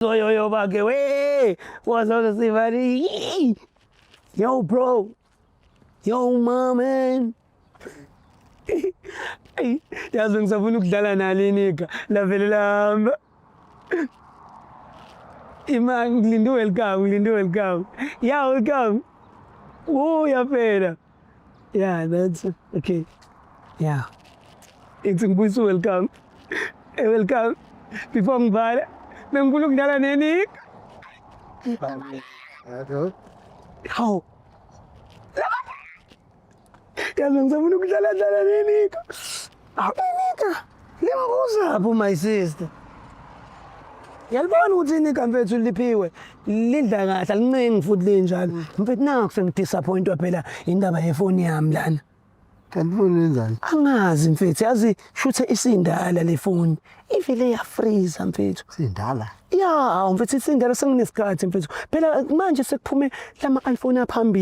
Yo, bakhe we wazona sivani. Yo bro, yo man. Yazi ngisafuna ukudlala nalini lavele lahamba. Ima ngilinde welcome. Yeah, welcome. Oh, yaphela. Yeah, that's okay. Yeah. It's ngibuyiso welcome. Welcome. Before ngibhala, bengifuna ukudlala nenika. Hawu. Yazi ngisafuna ukudlala nenika. Nika, limbuza apho my sister. Yalibona ukuthi inika mfethu liphiwe lidla kahle alincengi futhi linjalo mfethu naku sengidisappointwa phela indaba yefoni yami lana kanti foni wenzani angazi mfethu yazi shuthe isindala le foni ivele yafreeza mfethu sindala ya mfethu isindala senginesikhathi mfethu phela manje sekuphume lama iPhone aphambili.